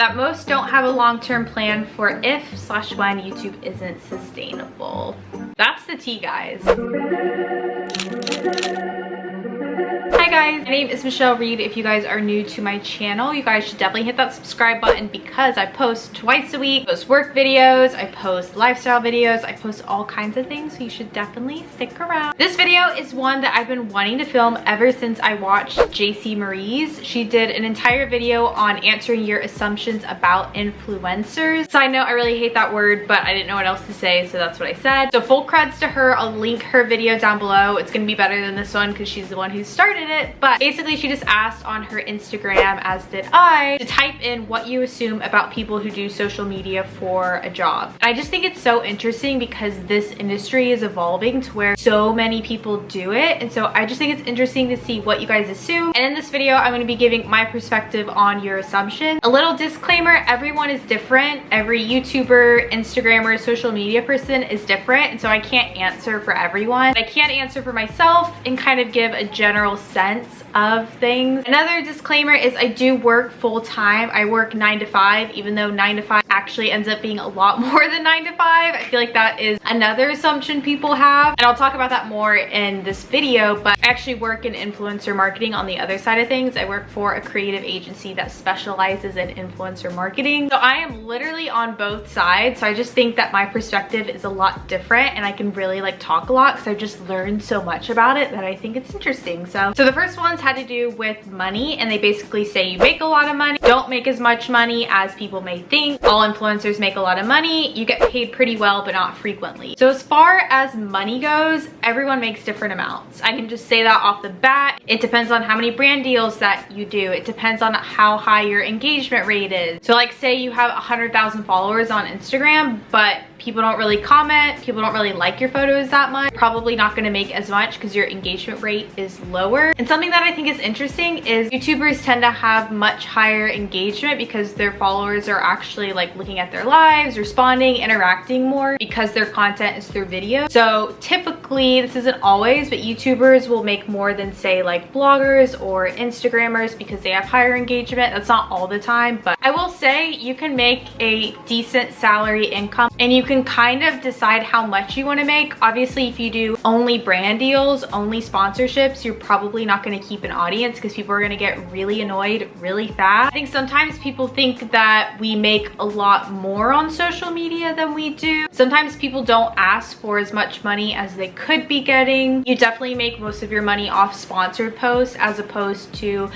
That most don't have a long-term plan for if/when YouTube isn't sustainable. That's the tea, guys. Hi guys, my name is Michelle Reed. If you guys are new to my channel, you guys should definitely hit that subscribe button because I post twice a week. I post work videos, I post lifestyle videos, I post all kinds of things, so you should definitely stick around. This video is one that I've been wanting to film ever since I watched JC Marie's. She did an entire video on answering your assumptions about influencers. Side note, I really hate that word, but I didn't know what else to say, so that's what I said. So full creds to her. I'll link her video down below. It's gonna be better than this one because she's the one who started it. But basically she just asked on her Instagram, as did I, to type in what you assume about people who do social media for a job. And I just think it's so interesting because this industry is evolving to where so many people do it, and so I just think it's interesting to see what you guys assume. And in this video I'm going to be giving my perspective on your assumptions. A little disclaimer, everyone is different. Every YouTuber, Instagrammer, social media person is different, and so I can't answer for everyone. I can't answer for myself and kind of give a general sense of things. Another disclaimer is I do work full-time. I work 9 to 5, even though 9 to 5 actually ends up being a lot more than 9 to 5. I feel like that is another assumption people have, and I'll talk about that more in this video. But I actually work in influencer marketing on the other side of things. I work for a creative agency that specializes in influencer marketing, so I am literally on both sides. So I just think that my perspective is a lot different, and I can really like talk a lot because I've just learned so much about it that I think it's interesting. So the first ones had to do with money, and they basically say you make a lot of money, don't make as much money as people may think. All influencers make a lot of money, you get paid pretty well but not frequently. So as far as money goes, everyone makes different amounts. I can just say that off the bat. It depends on how many brand deals that you do. It depends on how high your engagement rate is. So like say you have 100,000 followers on Instagram, but people don't really comment, people don't really like your photos that much, probably not going to make as much because your engagement rate is lower. And something that I think is interesting is YouTubers tend to have much higher engagement because their followers are actually like looking at their lives, responding, interacting more because their content is through video. So typically, this isn't always, but YouTubers will make more than say like bloggers or Instagrammers because they have higher engagement. That's not all the time, but I will say you can make a decent salary income and you can kind of decide how much you want to make. Obviously, if you do only brand deals, only sponsorships, you're probably not going to keep an audience because people are going to get really annoyed really fast. I think sometimes people think that we make a lot more on social media than we do. Sometimes people don't ask for as much money as they could be getting. You definitely make most of your money off sponsored posts as opposed to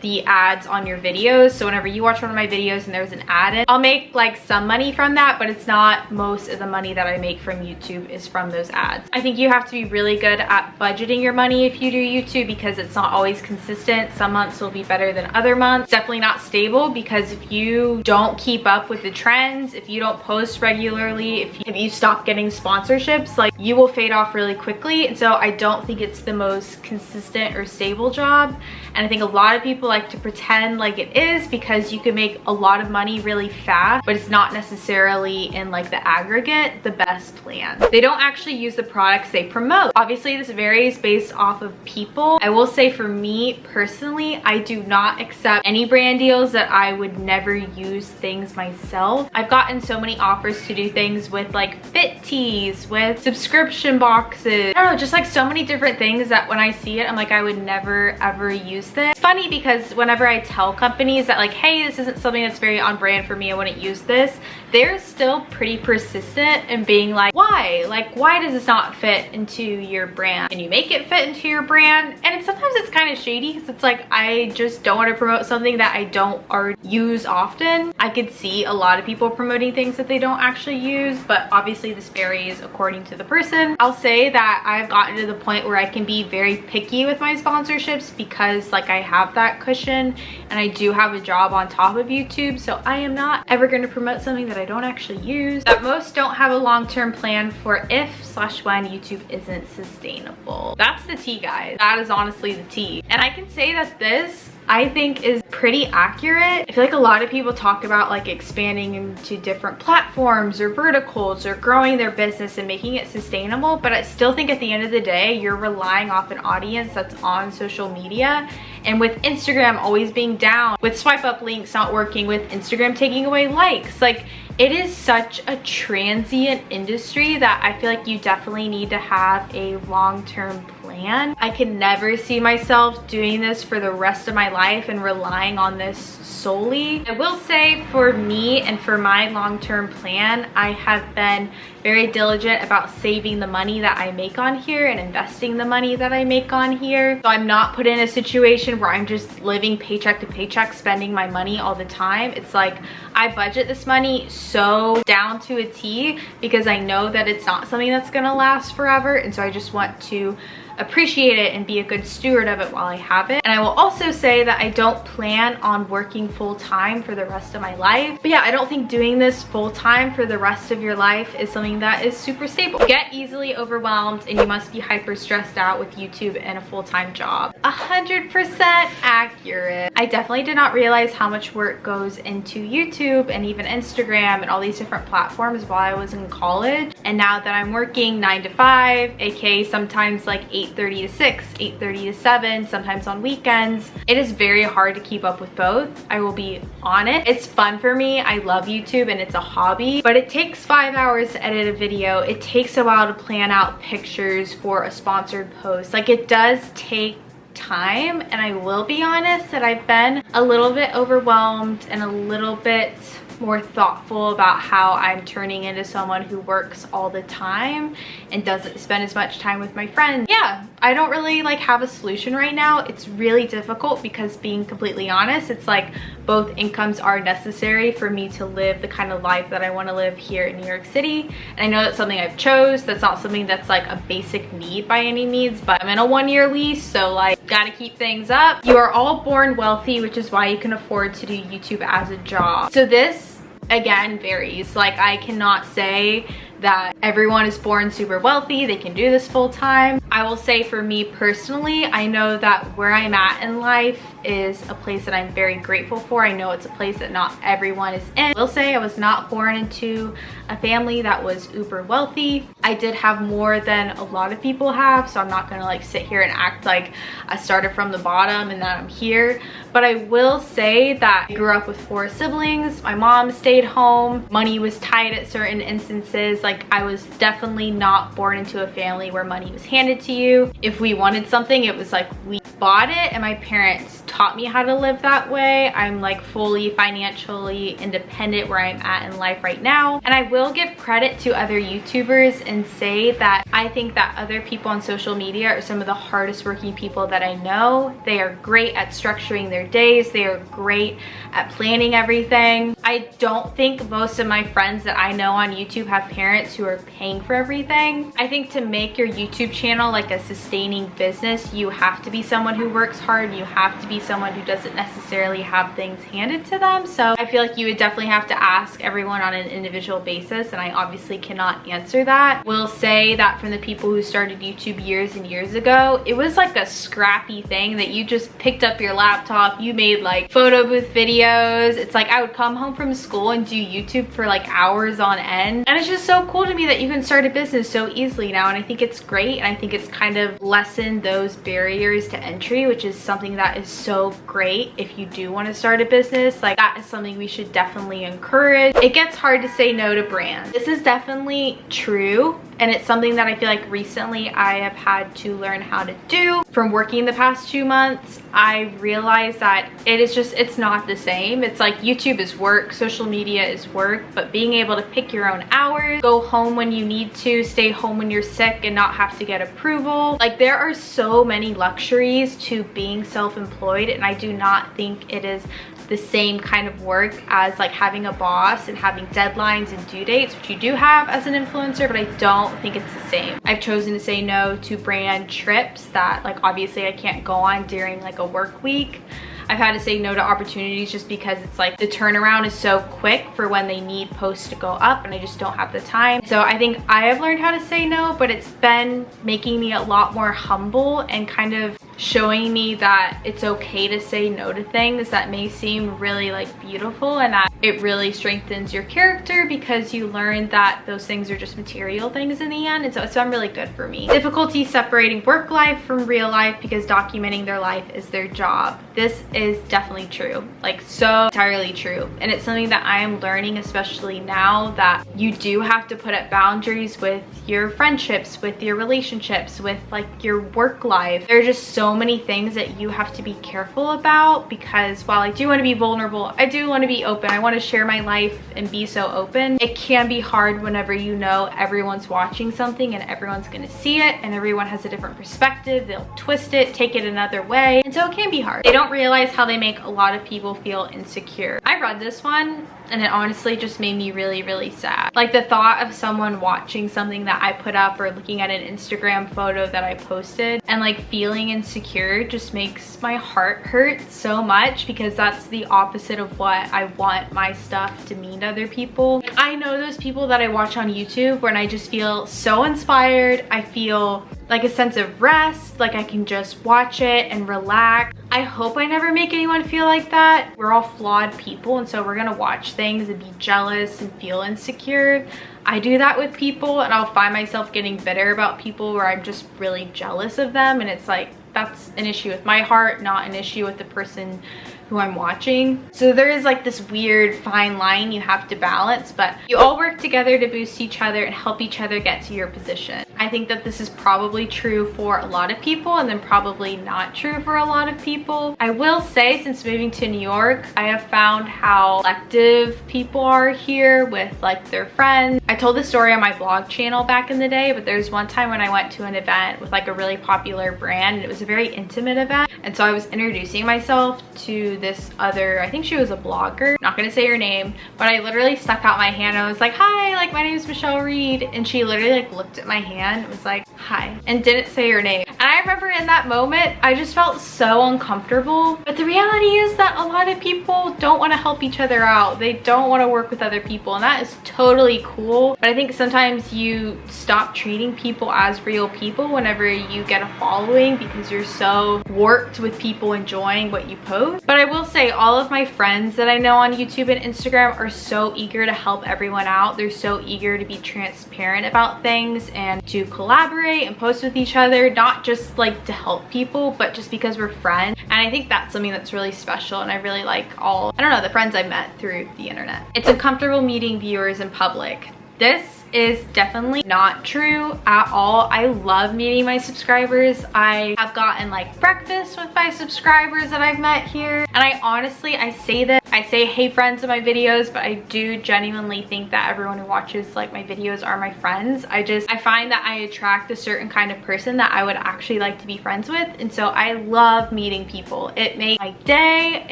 the ads on your videos. So whenever you watch one of my videos and there's an ad in, I'll make like some money from that, but it's not most of the money that I make from YouTube is from those ads. I think you have to be really good at budgeting your money if you do YouTube because it's not always consistent. Some months will be better than other months. Definitely not stable because if you don't keep up with the trends, if you don't post regularly, if you stop getting sponsorships, like you will fade off really quickly. And so I don't think it's the most consistent or stable job. And I think a lot of people like to pretend like it is because you can make a lot of money really fast, but it's not necessarily in like the aggregate the best plan. They don't actually use the products they promote. Obviously this varies based off of people. I will say for me personally, I do not accept any brand deals that I would never use things myself. I've gotten so many offers to do things with like fit tees, with subscription boxes. I don't know, just like so many different things that when I see it, I'm like, I would never ever use this. It's funny because whenever I tell companies that like, hey, this isn't something that's very on brand for me, I wouldn't use this, they're still pretty persistent in being like, why? Like, why does this not fit into your brand? Can you make it fit into your brand? And sometimes it's kind of shady because it's like, I just don't want to promote something that I don't already use often. I could see a lot of people promoting things that they don't actually use, but obviously this varies according to the person. I'll say that I've gotten to the point where I can be very picky with my sponsorships because like I have that cushion and I do have a job on top of YouTube, so I am not ever going to promote something that I don't actually use. That most don't have a long-term plan for if/when YouTube isn't sustainable. That's the tea, guys. That is honestly the tea. And I can say that this I think is pretty accurate. I feel like a lot of people talk about like expanding into different platforms or verticals or growing their business and making it sustainable, but I still think at the end of the day, you're relying off an audience that's on social media. And with Instagram always being down, with swipe up links not working, with Instagram taking away likes, like it is such a transient industry that I feel like you definitely need to have a long-term plan. I can never see myself doing this for the rest of my life and relying on this solely. I will say for me and for my long-term plan, I have been very diligent about saving the money that I make on here and investing the money that I make on here. So I'm not put in a situation where I'm just living paycheck to paycheck, spending my money all the time. It's like I budget this money so down to a T because I know that it's not something that's gonna last forever. And so I just want to appreciate it and be a good steward of it while I have it. And I will also say that I don't plan on working full-time for the rest of my life. But yeah, I don't think doing this full-time for the rest of your life is something that is super stable. You get easily overwhelmed and you must be hyper stressed out with YouTube and a full-time job. 100% accurate. I definitely did not realize how much work goes into YouTube and even Instagram and all these different platforms while I was in college. And now that I'm working 9 to 5, aka sometimes like 8:30 to 6, 8:30 to 7, sometimes on weekends. It is very hard to keep up with both. I will be honest. It's fun for me. I love YouTube and it's a hobby, but it takes 5 hours to edit a video. It takes a while to plan out pictures for a sponsored post. Like it does take time, and I will be honest that I've been a little bit overwhelmed and a little bit more thoughtful about how I'm turning into someone who works all the time and doesn't spend as much time with my friends. Yeah, I don't really like have a solution right now. It's really difficult because, being completely honest, it's like both incomes are necessary for me to live the kind of life that I want to live here in New York City. And I know that's something I've chose. That's not something that's like a basic need by any means, but I'm in a 1-year lease, so like gotta keep things up. You are all born wealthy, which is why you can afford to do YouTube as a job. So this again varies. Like I cannot say that everyone is born super wealthy, they can do this full time. I will say for me personally, I know that where I'm at in life is a place that I'm very grateful for. I know it's a place that not everyone is in. I will say I was not born into a family that was uber wealthy. I did have more than a lot of people have, so I'm not gonna like sit here and act like I started from the bottom and that I'm here. But I will say that I grew up with 4 siblings. My mom stayed home. Money was tight at certain instances. Like I was definitely not born into a family where money was handed to you. If we wanted something, it was like we bought it, and my parents taught me how to live that way. I'm like fully financially independent where I'm at in life right now. And I will give credit to other YouTubers and say that I think that other people on social media are some of the hardest working people that I know. They are great at structuring their days. They are great at planning everything. I don't think most of my friends that I know on YouTube have parents who are paying for everything. I think to make your YouTube channel like a sustaining business, you have to be someone who works hard. You have to be someone who doesn't necessarily have things handed to them. So I feel like you would definitely have to ask everyone on an individual basis, and I obviously cannot answer that. Will say that from the people who started YouTube years and years ago, it was like a scrappy thing that you just picked up your laptop, you made like photo booth videos. It's like I would come home from school and do YouTube for like hours on end, and it's just so cool to me that you can start a business so easily now. And I think it's great, and I think it's kind of lessened those barriers to entry, which is something that is so great if you do want to start a business. Like that is something we should definitely encourage. It gets hard to say no to brands. This is definitely true, and it's something that I feel like recently I have had to learn how to do. From working the past 2 months, I realized that it's not the same. It's like YouTube is work, social media is work, but being able to pick your own hours, go home when you need to, stay home when you're sick and not have to get approval. Like there are so many luxuries to being self-employed, and I do not think it is the same kind of work as like having a boss and having deadlines and due dates, which you do have as an influencer, but I don't think it's the same. I've chosen to say no to brand trips that like obviously I can't go on during like a work week. I've had to say no to opportunities just because it's like the turnaround is so quick for when they need posts to go up, and I just don't have the time. So I think I have learned how to say no, but it's been making me a lot more humble and kind of showing me that it's okay to say no to things that may seem really like beautiful, and that it really strengthens your character because you learn that those things are just material things in the end. And so it's been really good for me. Difficulty separating work life from real life because documenting their life is their job. This is definitely true, like so entirely true. And it's something that I am learning, especially now, that you do have to put up boundaries with your friendships, with your relationships, with like your work life. There are just so many things that you have to be careful about, because while I do want to be vulnerable, I do want to be open, I want to share my life and be so open, it can be hard whenever you know everyone's watching something and everyone's going to see it and everyone has a different perspective. They'll twist it, take it another way, and so it can be hard. They don't realize how they make a lot of people feel insecure. I read this one and it honestly just made me really, really sad. Like the thought of someone watching something that I put up or looking at an Instagram photo that I posted and like feeling insecure just makes my heart hurt so much, because that's the opposite of what I want my stuff to mean to other people. I know those people that I watch on YouTube when I just feel so inspired. I feel like a sense of rest, like I can just watch it and relax. I hope I never make anyone feel like that. We're all flawed people, and so we're gonna watch things and be jealous and feel insecure. I do that with people, and I'll find myself getting bitter about people where I'm just really jealous of them, and it's like, that's an issue with my heart, not an issue with the person who I'm watching. So there is like this weird fine line you have to balance, but you all work together to boost each other and help each other get to your position. I think that this is probably true for a lot of people, and then probably not true for a lot of people. I will say, since moving to New York, I have found how selective people are here with like their friends. I told this story on my blog channel back in the day, but there's one time when I went to an event with like a really popular brand, and it was a very intimate event. And so I was introducing myself to this other, I think she was a blogger, not gonna say her name, but I literally stuck out my hand. I was like, hi, like my name is Michelle Reed. And she literally like looked at my hand and was like, hi, and didn't say her name. And I remember in that moment, I just felt so uncomfortable. But the reality is that a lot of people don't want to help each other out. They don't want to work with other people, and that is totally cool. But I think sometimes you stop treating people as real people whenever you get a following, because you're so warped with people enjoying what you post. But I will say, all of my friends that I know on YouTube and Instagram are so eager to help everyone out. They're so eager to be transparent about things and to collaborate and post with each other, not just like to help people, but just because we're friends. And I think that's something that's really special, and I really like all, I don't know, the friends I met through the internet. It's uncomfortable meeting viewers in public. This is definitely not true at all. I love meeting my subscribers. I have gotten like breakfast with my subscribers that I've met here, and I honestly, I say this, I say hey friends in my videos, but I do genuinely think that everyone who watches like my videos are my friends. I find that I attract a certain kind of person that I would actually like to be friends with, and so I love meeting people. It makes my day,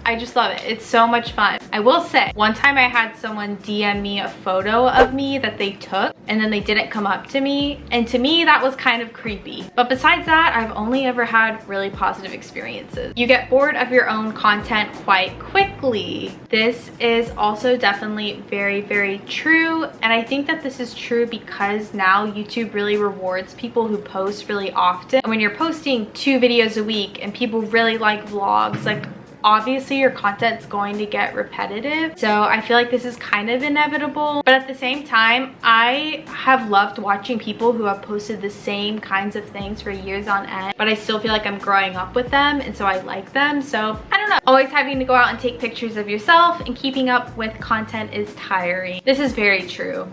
I just love it. It's so much fun. I will say, one time I had someone DM me a photo of me that they took, and then they didn't come up to me, and to me that was kind of creepy. But besides that, I've only ever had really positive experiences. You get bored of your own content quite quickly. This is also definitely very, very true, and I think that this is true because now YouTube really rewards people who post really often. And when you're posting 2 videos a week and people really like vlogs, like obviously your content's going to get repetitive. So I feel like this is kind of inevitable, but at the same time, I have loved watching people who have posted the same kinds of things for years on end, but I still feel like I'm growing up with them, and so I like them. So I don't know, always having to go out and take pictures of yourself and keeping up with content is tiring. This is very true.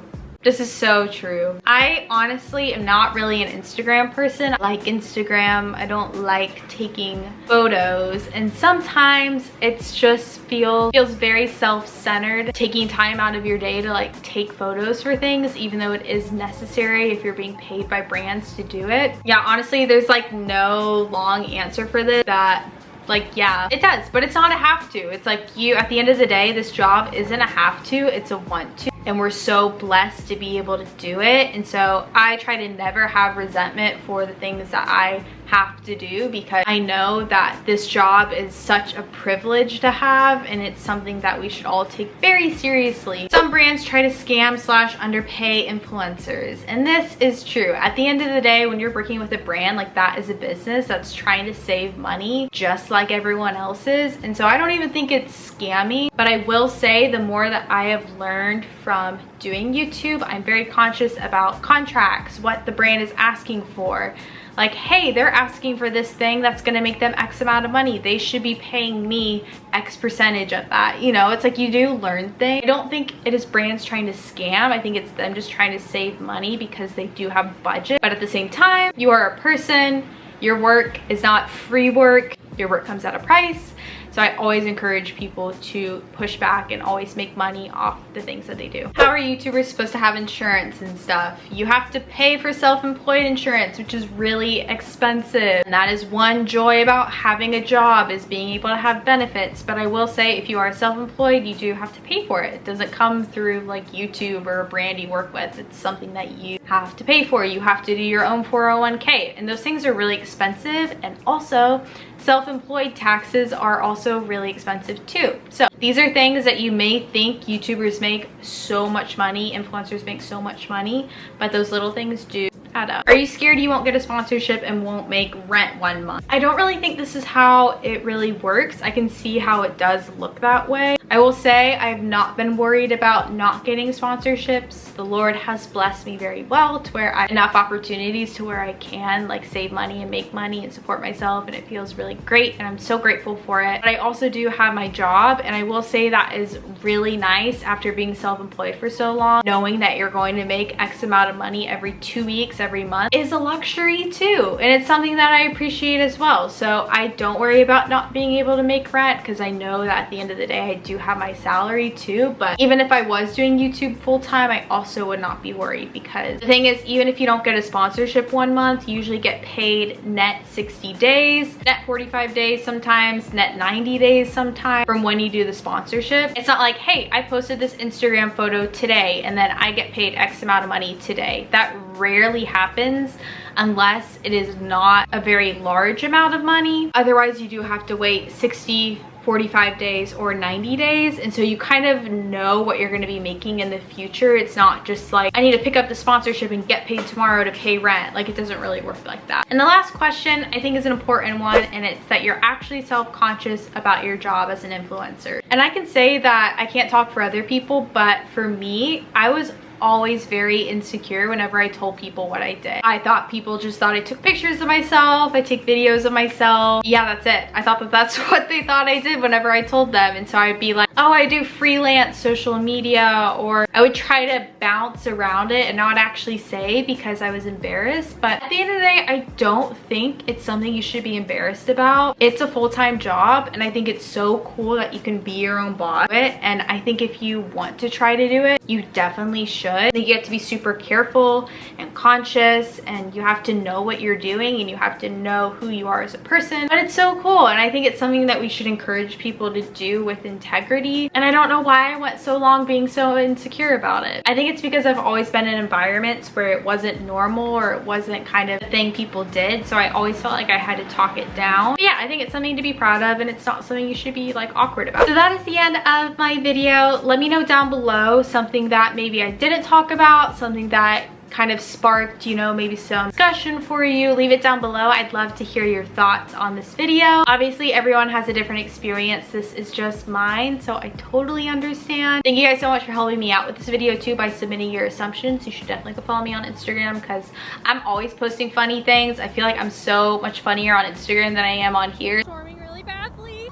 This is so true. I honestly am not really an Instagram person. I like Instagram. I don't like taking photos, and sometimes it's just feels very self-centered, taking time out of your day to like take photos for things, even though it is necessary if you're being paid by brands to do it. Yeah, honestly, there's like no long answer for this. That like, yeah, it does, but it's not a have to. It's like, you, at the end of the day, this job isn't a have to, it's a want to. and we're so blessed to be able to do it. And so I try to never have resentment for the things that I have to do, because I know that this job is such a privilege to have, and it's something that we should all take very seriously. Some brands try to scam / underpay influencers, and this is true. At the end of the day, when you're working with a brand, like, that is a business that's trying to save money just like everyone else's. And so I don't even think it's scammy, but I will say the more that I have learned from doing YouTube, I'm very conscious about contracts, what the brand is asking for. Like, hey, they're asking for this thing that's gonna make them X amount of money. They should be paying me X percentage of that. You know, it's like you do learn things. I don't think it is brands trying to scam. I think it's them just trying to save money because they do have budget. But at the same time, you are a person. Your work is not free work. Your work comes at a price. So I always encourage people to push back and always make money off the things that they do. How are YouTubers supposed to have insurance and stuff? You have to pay for self-employed insurance, which is really expensive. And that is one joy about having a job, is being able to have benefits. But I will say, if you are self-employed, you do have to pay for it. It doesn't come through like YouTube or a brand you work with. It's something that you have to pay for. You have to do your own 401k, and those things are really expensive. And also, self-employed taxes are also really expensive too. So these are things that you may think YouTubers make so much money, influencers make so much money, but those little things do add up. Are you scared you won't get a sponsorship and won't make rent 1 month? I don't really think this is how it really works. I can see how it does look that way. I will say I have not been worried about not getting sponsorships. The Lord has blessed me very well to where I have enough opportunities to where I can like save money and make money and support myself, and it feels really great, and I'm so grateful for it. But I also do have my job, and I will say that is really nice after being self-employed for so long. Knowing that you're going to make X amount of money every 2 weeks, every month is a luxury too, and it's something that I appreciate as well. So I don't worry about not being able to make rent, because I know that at the end of the day I do have my salary too. But even if I was doing YouTube full-time, I also would not be worried, because the thing is, even if you don't get a sponsorship 1 month, you usually get paid net 60 days, net 45 days sometimes, net 90 days sometimes from when you do the sponsorship. It's not like, hey, I posted this Instagram photo today and then I get paid X amount of money today. That rarely happens unless it is not a very large amount of money. Otherwise, you do have to wait 60, 45 days or 90 days, and so you kind of know what you're going to be making in the future. It's not just like, I need to pick up the sponsorship and get paid tomorrow to pay rent. Like, it doesn't really work like that. And the last question I think is an important one, and it's that you're actually self-conscious about your job as an influencer. And I can say that I can't talk for other people, but for me, I was always very insecure whenever I told people what I did. I thought people just thought I took pictures of myself, I take videos of myself. Yeah, that's it. I thought that that's what they thought I did whenever I told them. And so I'd be like, oh, I do freelance social media, or I would try to bounce around it and not actually say because I was embarrassed. But at the end of the day, I don't think it's something you should be embarrassed about. It's a full-time job, and I think it's so cool that you can be your own boss. And I think if you want to try to do it, you definitely should. You have to be super careful and conscious, and you have to know what you're doing, and you have to know who you are as a person. But it's so cool, and I think it's something that we should encourage people to do with integrity. And I don't know why I went so long being so insecure about it. I think it's because I've always been in environments where it wasn't normal, or it wasn't kind of the thing people did, so I always felt like I had to talk it down. But yeah, I think it's something to be proud of, and it's not something you should be like awkward about. So that is the end of my video. Let me know down below something that maybe I didn't talk about, something that kind of sparked, you know, maybe some discussion for you. Leave it down below. I'd love to hear your thoughts on this video. Obviously, everyone has a different experience. This is just mine, so I totally understand. Thank you guys so much for helping me out with this video too by submitting your assumptions. You should definitely go follow me on Instagram, because I'm always posting funny things. I feel like I'm so much funnier on Instagram than I am on here. Storming really badly.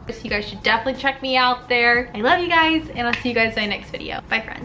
So you guys should definitely check me out there. I love you guys, and I'll see you guys in my next video. Bye, friends.